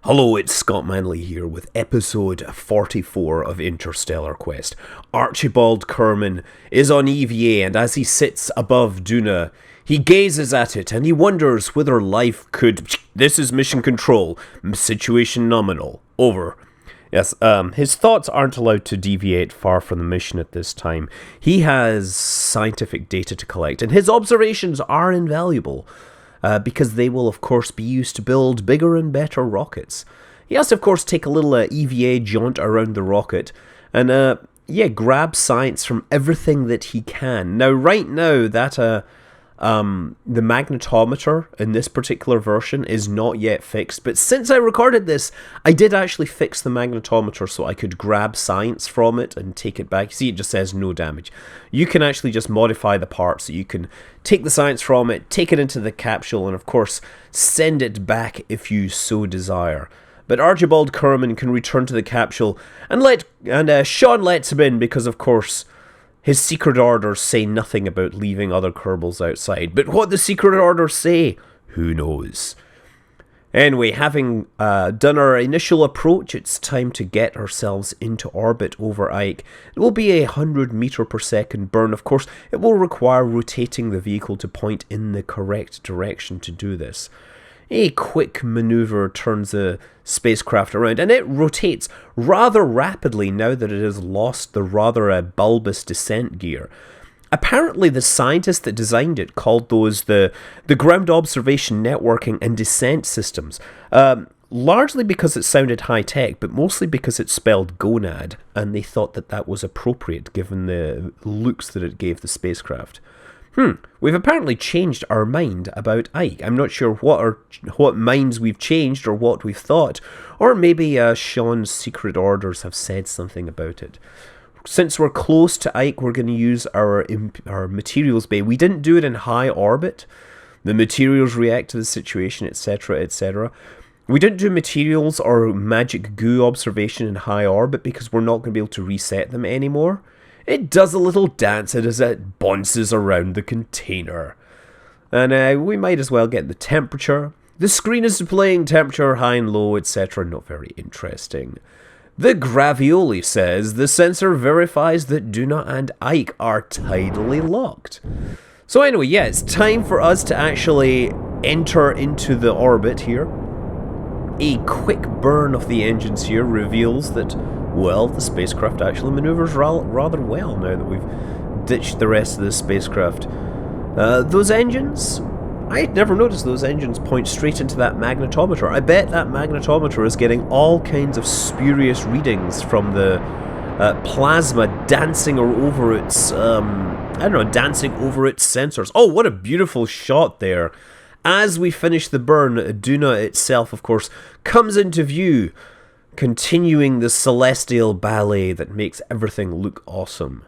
Hello, it's Scott Manley here with episode 44 of Interstellar Quest. Archibald Kerman is on EVA, and as he sits above Duna, he gazes at it and he wonders whether life could... This is mission control. Situation nominal. Over. Yes, his thoughts aren't allowed to deviate far from the mission at this time. He has scientific data to collect, and his observations are invaluable. Because they will, of course, be used to build bigger and better rockets. He has to, of course, take a little EVA jaunt around the rocket and, grab science from everything that he can. Now, right now, that the magnetometer in this particular version is not yet fixed, but since I recorded this, I did actually fix the magnetometer so I could grab science from it and take it back. See, it just says no damage. You can actually just modify the parts so you can take the science from it, take it into the capsule, and of course, send it back if you so desire. But Archibald Kerman can return to the capsule, and Sean lets him in because, of course, his secret orders say nothing about leaving other Kerbals outside. But what the secret orders say, who knows? Anyway, having done our initial approach, it's time to get ourselves into orbit over Ike. It will be a 100 meter per second burn. Of course, it will require rotating the vehicle to point in the correct direction to do this. A quick maneuver turns the spacecraft around, and it rotates rather rapidly now that it has lost the rather bulbous descent gear. Apparently, the scientist that designed it called those the ground observation networking and descent systems, largely because it sounded high-tech, but mostly because it spelled gonad, and they thought that that was appropriate given the looks that it gave the spacecraft. We've apparently changed our mind about Ike. I'm not sure what minds we've changed or what we've thought. Or maybe Sean's secret orders have said something about it. Since we're close to Ike, we're going to use our materials bay. We didn't do it in high orbit. The materials react to the situation, etc., etc. We didn't do materials or magic goo observation in high orbit because we're not going to be able to reset them anymore. It does a little dance as it bounces around the container. And we might as well get the temperature. The screen is displaying temperature, high and low, etc. Not very interesting. The Gravioli says the sensor verifies that Duna and Ike are tidally locked. So anyway, yeah, it's time for us to actually enter into the orbit here. A quick burn of the engines here reveals that, well, the spacecraft actually maneuvers rather well now that we've ditched the rest of the spacecraft. Those engines, I had never noticed those engines point straight into that magnetometer. I bet that magnetometer is getting all kinds of spurious readings from the plasma dancing over its, dancing over its sensors. Oh, what a beautiful shot there. As we finish the burn, Duna itself, of course, comes into view, continuing the celestial ballet that makes everything look awesome.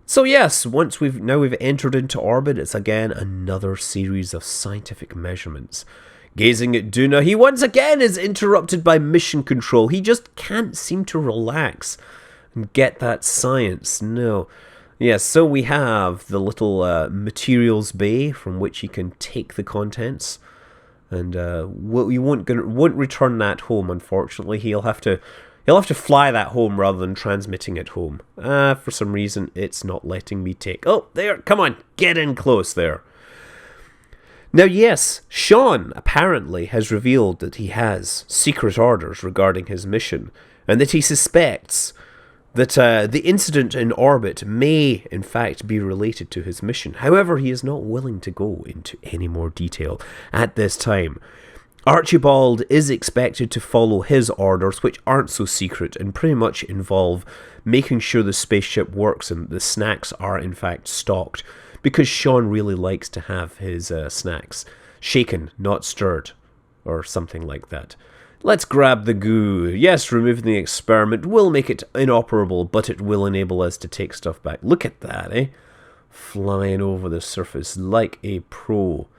So yes, once we've entered into orbit, it's again another series of scientific measurements. Gazing at Duna, he once again is interrupted by mission control. He just can't seem to relax and get that science. No. Yes, so we have the little materials bay from which you can take the contents. And we won't return that home, unfortunately. He'll have to fly that home rather than transmitting it home. For some reason, it's not letting me take... Oh, there, come on, get in close there. Now, yes, Sean apparently has revealed that he has secret orders regarding his mission, and that he suspects that the incident in orbit may, in fact, be related to his mission. However, he is not willing to go into any more detail at this time. Archibald is expected to follow his orders, which aren't so secret and pretty much involve making sure the spaceship works and the snacks are, in fact, stocked, because Sean really likes to have his snacks shaken, not stirred, or something like that. Let's grab the goo. Yes, removing the experiment will make it inoperable, but it will enable us to take stuff back. Look at that, eh? Flying over the surface like a pro.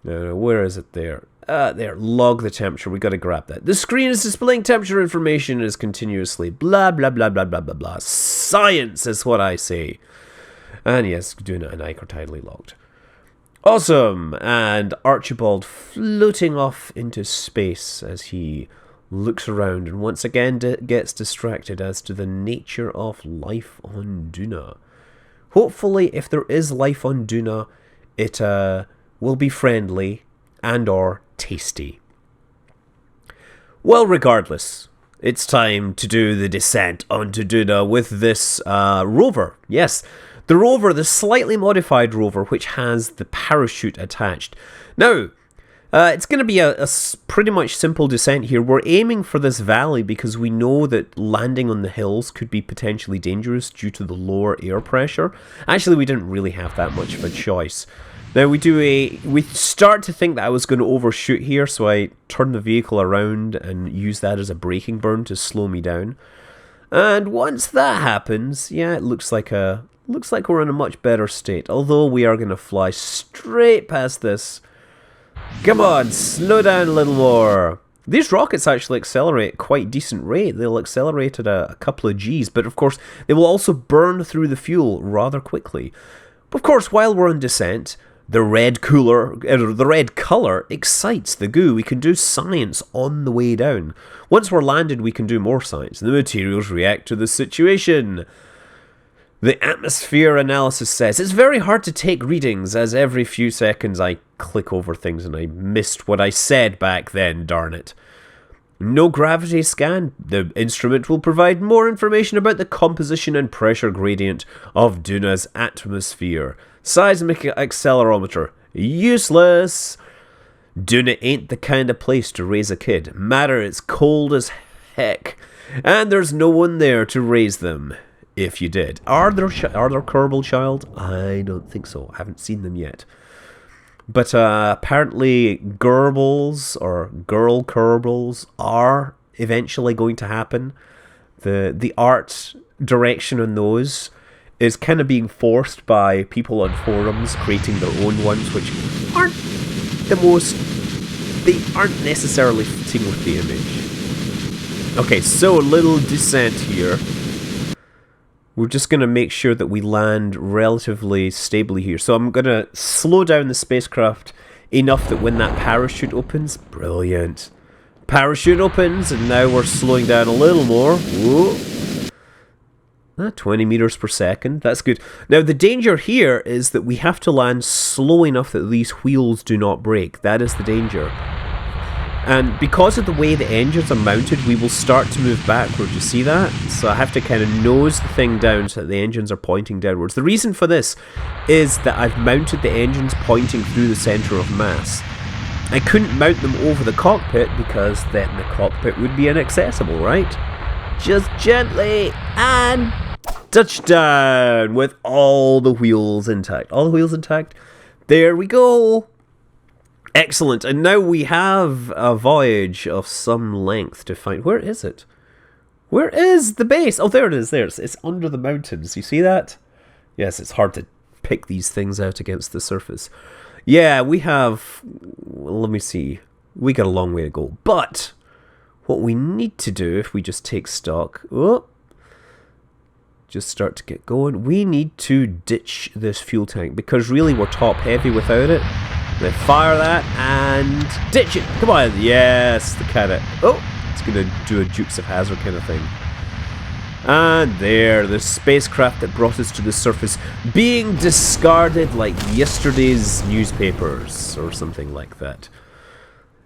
Where is it there? There, log the temperature. We got to grab that. The screen is displaying temperature information is continuously blah, blah, blah, blah, blah, blah, blah. Science is what I say. And yes, Duna and Ike are tidally locked. Awesome! And Archibald floating off into space as he looks around and once again gets distracted as to the nature of life on Duna. Hopefully, if there is life on Duna, it will be friendly and or tasty. Well, regardless, it's time to do the descent onto Duna with this rover. Yes, the rover, the slightly modified rover, which has the parachute attached. Now, it's going to be a pretty much simple descent here. We're aiming for this valley because we know that landing on the hills could be potentially dangerous due to the lower air pressure. Actually, we didn't really have that much of a choice. Now, we start to think that I was going to overshoot here, so I turn the vehicle around and use that as a braking burn to slow me down. And once that happens, yeah, it looks like we're in a much better state. Although we are going to fly straight past this. Come on, slow down a little more. These rockets actually accelerate at quite a decent rate. They'll accelerate at a couple of Gs, but of course they will also burn through the fuel rather quickly. Of course, while we're on descent, the red color excites the goo. We can do science on the way down. Once we're landed, we can do more science. The materials react to the situation. The atmosphere analysis says it's very hard to take readings as every few seconds I click over things and I missed what I said back then, darn it. No gravity scan. The instrument will provide more information about the composition and pressure gradient of Duna's atmosphere. Seismic accelerometer. Useless. Duna ain't the kind of place to raise a kid. Matter, it's cold as heck. And there's no one there to raise them. If you did. Are there Kerbal child? I don't think so. I haven't seen them yet. But apparently Gerbals or girl Kerbals are eventually going to happen. The art direction on those is kind of being forced by people on forums creating their own ones, which aren't they aren't necessarily fitting with the image. Okay, so a little descent here. We're just going to make sure that we land relatively stably here. So I'm going to slow down the spacecraft enough that when that parachute opens... Brilliant. Parachute opens, and now we're slowing down a little more. Whoa. 20 meters per second. That's good. Now, the danger here is that we have to land slow enough that these wheels do not break. That is the danger. And because of the way the engines are mounted, we will start to move backwards. You see that? So I have to kind of nose the thing down so that the engines are pointing downwards. The reason for this is that I've mounted the engines pointing through the centre of mass. I couldn't mount them over the cockpit because then the cockpit would be inaccessible, right? Just gently and touchdown with all the wheels intact. All the wheels intact. There we go. Excellent, and now we have a voyage of some length to find. Where is it? Where is the base? Oh, there it is. There it's under the mountains. You see that? Yes, it's hard to pick these things out against the surface. Yeah, we have... Let me see. We got a long way to go. But what we need to do, if we just take stock... Oh, just start to get going. We need to ditch this fuel tank because really we're top heavy without it. Then fire that and ditch it. Come on. Yes, the kind of... Oh, it's going to do a Dukes of Hazzard kind of thing. And there, the spacecraft that brought us to the surface being discarded like yesterday's newspapers or something like that.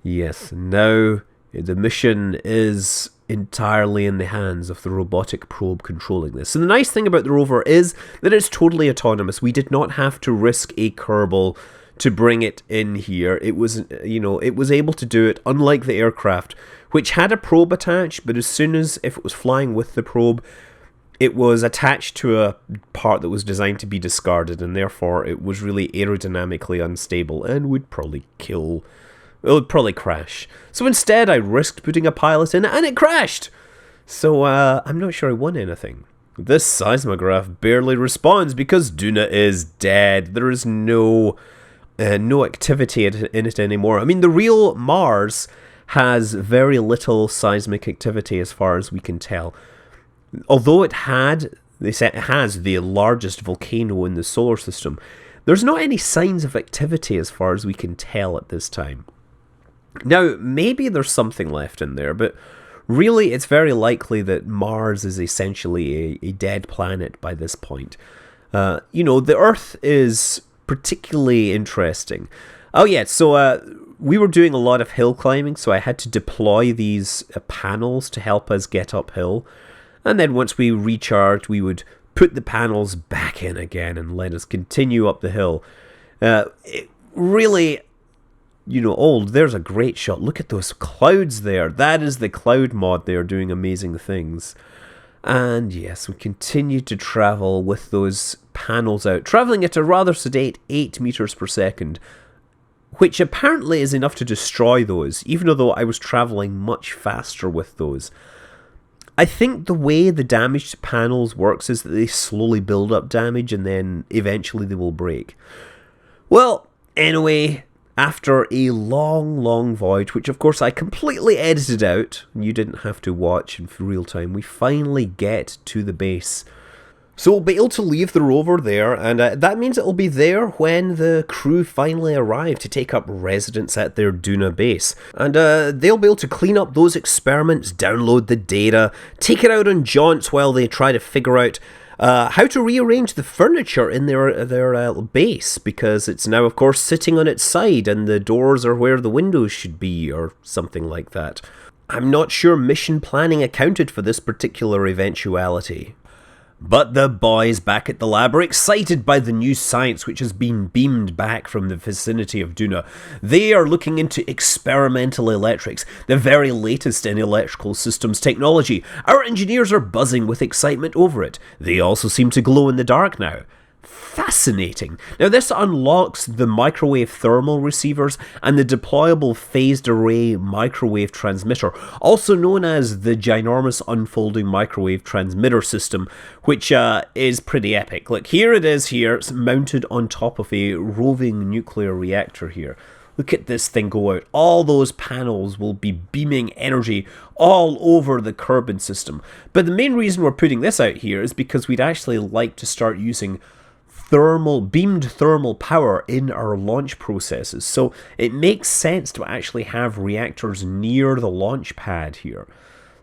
Yes, now the mission is entirely in the hands of the robotic probe controlling this. And the nice thing about the rover is that it's totally autonomous. We did not have to risk a Kerbal to bring it in here. It was, it was able to do it, unlike the aircraft, which had a probe attached, but as soon as, if it was flying with the probe, it was attached to a part that was designed to be discarded, and therefore it was really aerodynamically unstable and would probably kill... It would probably crash. So instead, I risked putting a pilot in, and it crashed! So, I'm not sure I won anything. This seismograph barely responds because Duna is dead. There is no activity in it anymore. I mean, the real Mars has very little seismic activity as far as we can tell. Although they say it has the largest volcano in the solar system, there's not any signs of activity as far as we can tell at this time. Now, maybe there's something left in there, but really it's very likely that Mars is essentially a dead planet by this point. The Earth is particularly interesting. Oh yeah, so we were doing a lot of hill climbing, so I had to deploy these panels to help us get uphill. And then once we recharged, we would put the panels back in again and let us continue up the hill. Really, there's a great shot. Look at those clouds there. That is the cloud mod. They are doing amazing things. And yes, we continue to travel with those panels out, traveling at a rather sedate 8 meters per second, which apparently is enough to destroy those, even though I was traveling much faster with those. I think the way the damaged panels works is that they slowly build up damage and then eventually they will break. Well, anyway, after a long voyage, which of course I completely edited out, and you didn't have to watch in real time, we finally get to the base. So we'll be able to leave the rover there, and that means it'll be there when the crew finally arrive to take up residence at their Duna base. And they'll be able to clean up those experiments, download the data, take it out on jaunts while they try to figure out how to rearrange the furniture in their base, because it's now, of course, sitting on its side and the doors are where the windows should be, or something like that. I'm not sure mission planning accounted for this particular eventuality. But the boys back at the lab are excited by the new science which has been beamed back from the vicinity of Duna. They are looking into experimental electrics, the very latest in electrical systems technology. Our engineers are buzzing with excitement over it. They also seem to glow in the dark now. Fascinating. Now this unlocks the microwave thermal receivers and the deployable phased array microwave transmitter, also known as the ginormous unfolding microwave transmitter system, which is pretty epic. Look, here it is here, it's mounted on top of a roving nuclear reactor here. Look at this thing go out. All those panels will be beaming energy all over the Kerbal system. But the main reason we're putting this out here is because we'd actually like to start using beamed thermal power in our launch processes. So it makes sense to actually have reactors near the launch pad here.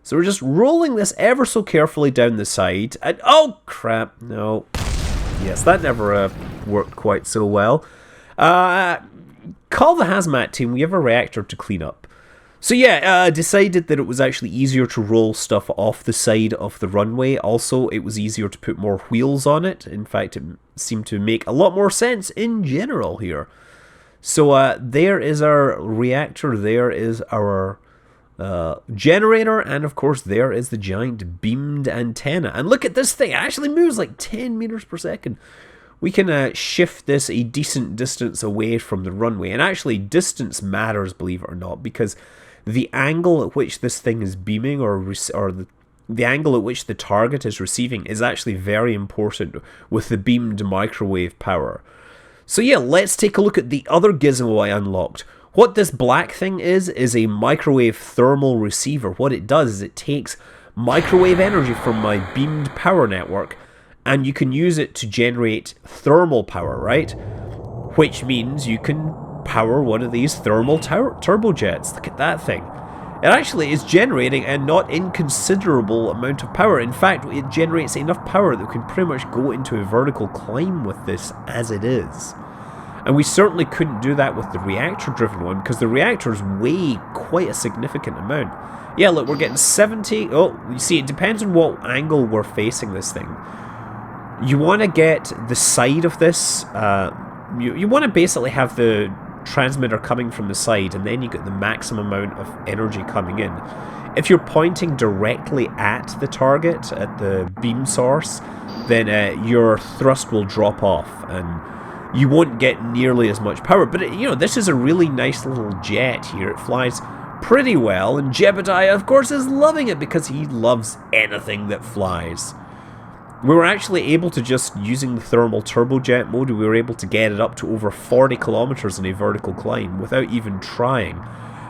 So we're just rolling this ever so carefully down the side. And oh crap, no. Yes, that never worked quite so well. Call the hazmat team, we have a reactor to clean up. So yeah, decided that it was actually easier to roll stuff off the side of the runway. Also, it was easier to put more wheels on it. In fact, it seemed to make a lot more sense in general here. So there is our reactor, there is our generator, and of course there is the giant beamed antenna. And look at this thing, it actually moves like 10 meters per second. We can shift this a decent distance away from the runway. And actually, distance matters, believe it or not, because the angle at which this thing is beaming, or the angle at which the target is receiving, is actually very important with the beamed microwave power. So yeah, let's take a look at the other gizmo I unlocked. What this black thing is a microwave thermal receiver. What it does is it takes microwave energy from my beamed power network, and you can use it to generate thermal power, right? Which means you can power one of these thermal turbojets. Look at that thing. It actually is generating a not inconsiderable amount of power. In fact, it generates enough power that we can pretty much go into a vertical climb with this as it is. And we certainly couldn't do that with the reactor-driven one, because the reactors weigh quite a significant amount. Yeah, look, we're getting 70... Oh, you see, it depends on what angle we're facing this thing. You want to get the side of this... You want to basically have the transmitter coming from the side, and then you get the maximum amount of energy coming in. If you're pointing directly at the target, at the beam source, then your thrust will drop off, and you won't get nearly as much power. But, this is a really nice little jet here. It flies pretty well, and Jebediah, of course, is loving it because he loves anything that flies. We were actually able to, just using the thermal turbojet mode, we were able to get it up to over 40 kilometers in a vertical climb without even trying.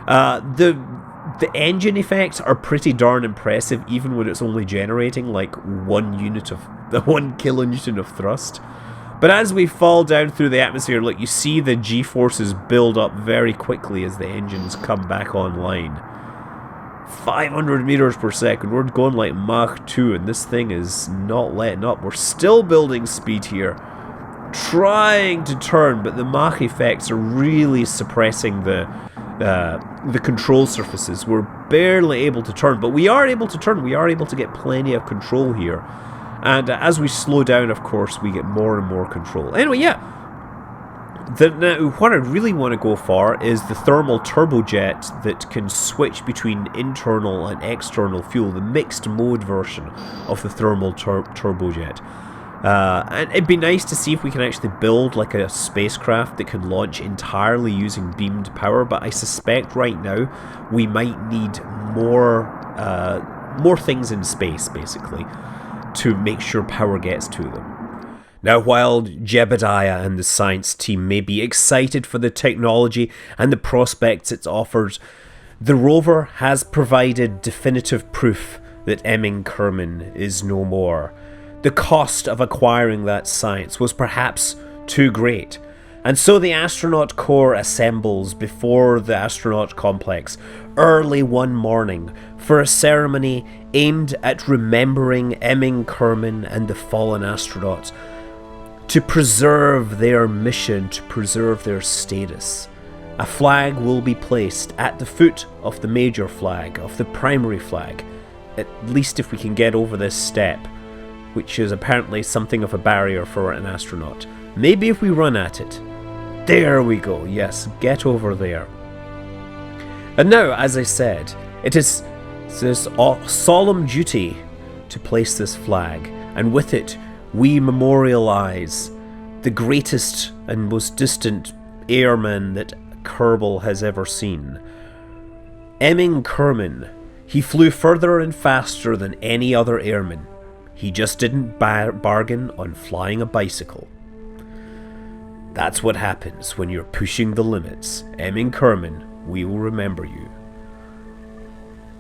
The engine effects are pretty darn impressive, even when it's only generating like 1 kilonewton of thrust. But as we fall down through the atmosphere, look, you see the G-forces build up very quickly as the engines come back online. 500 meters per second, we're going like Mach 2, and this thing is not letting up. We're still building speed here, trying to turn, but the Mach effects are really suppressing the control surfaces. We're barely able to turn, but we are able to turn. We are able to get plenty of control here. And as we slow down, of course, we get more and more control. Anyway, yeah. Now, what I really want to go for is the thermal turbojet that can switch between internal and external fuel, the mixed mode version of the thermal turbojet. And it'd be nice to see if we can actually build like a spacecraft that can launch entirely using beamed power, but I suspect right now we might need more things in space, basically, to make sure power gets to them. Now, while Jebediah and the science team may be excited for the technology and the prospects it offers, the rover has provided definitive proof that Emming Kerman is no more. The cost of acquiring that science was perhaps too great, and so the astronaut corps assembles before the astronaut complex early one morning for a ceremony aimed at remembering Emming Kerman and the fallen astronauts, to preserve their mission, to preserve their status. A flag will be placed at the foot of the major flag, of the primary flag, at least if we can get over this step, which is apparently something of a barrier for an astronaut. Maybe if we run at it. There we go, yes, get over there. And now, as I said, it is this solemn duty to place this flag, and with it we memorialize the greatest and most distant airman that Kerbal has ever seen. Emming Kerman. He flew further and faster than any other airman. He just didn't bargain on flying a bicycle. That's what happens when you're pushing the limits. Emming Kerman, we will remember you.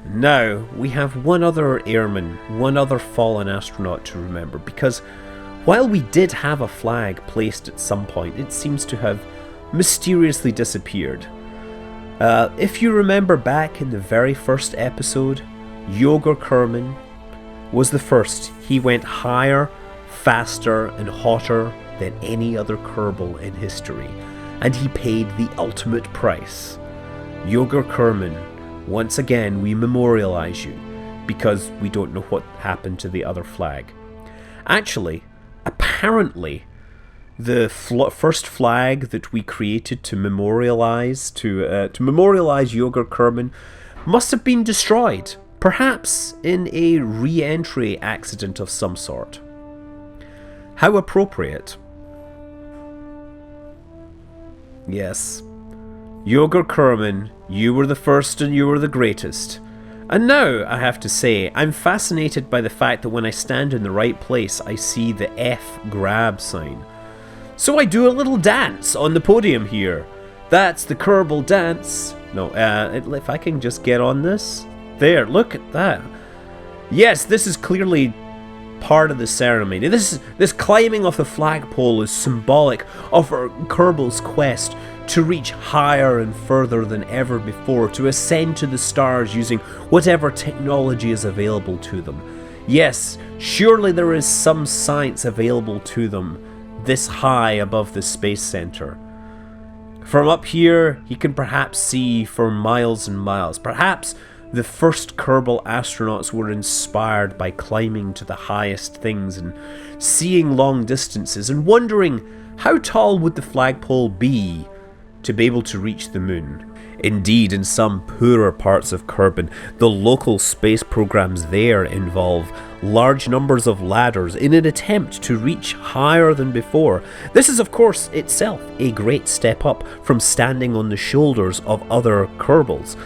Now, we have one other airman, one other fallen astronaut to remember, because while we did have a flag placed at some point, it seems to have mysteriously disappeared. If you remember back in the very first episode, Yoger Kerman was the first. He went higher, faster, and hotter than any other Kerbal in history, and he paid the ultimate price. Yoger Kerman, once again we memorialize you, because we don't know what happened to the other flag. Actually, apparently, the first flag that we created to memorialize Yoger Kerman must have been destroyed, perhaps in a re-entry accident of some sort. How appropriate. Yes, Yoger Kerman, you were the first and you were the greatest. And now, I have to say, I'm fascinated by the fact that when I stand in the right place, I see the F grab sign. So I do a little dance on the podium here. That's the Kerbal dance. No, if I can just get on this. There, look at that. Yes, this is clearly part of the ceremony. This climbing of the flagpole is symbolic of Kerbal's quest to reach higher and further than ever before, to ascend to the stars using whatever technology is available to them. Yes, surely there is some science available to them this high above the space center. From up here, he can perhaps see for miles and miles. Perhaps the first Kerbal astronauts were inspired by climbing to the highest things and seeing long distances and wondering how tall would the flagpole be to be able to reach the moon. Indeed, in some poorer parts of Kerbin, the local space programs there involve large numbers of ladders in an attempt to reach higher than before. This is, of course, itself a great step up from standing on the shoulders of other Kerbals.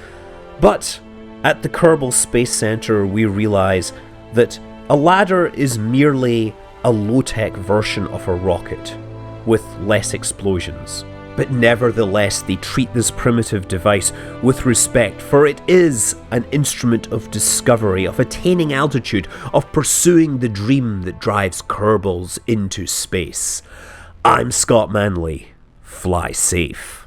But at the Kerbal Space Center, we realize that a ladder is merely a low-tech version of a rocket with less explosions. But nevertheless, they treat this primitive device with respect, for it is an instrument of discovery, of attaining altitude, of pursuing the dream that drives Kerbals into space. I'm Scott Manley. Fly safe.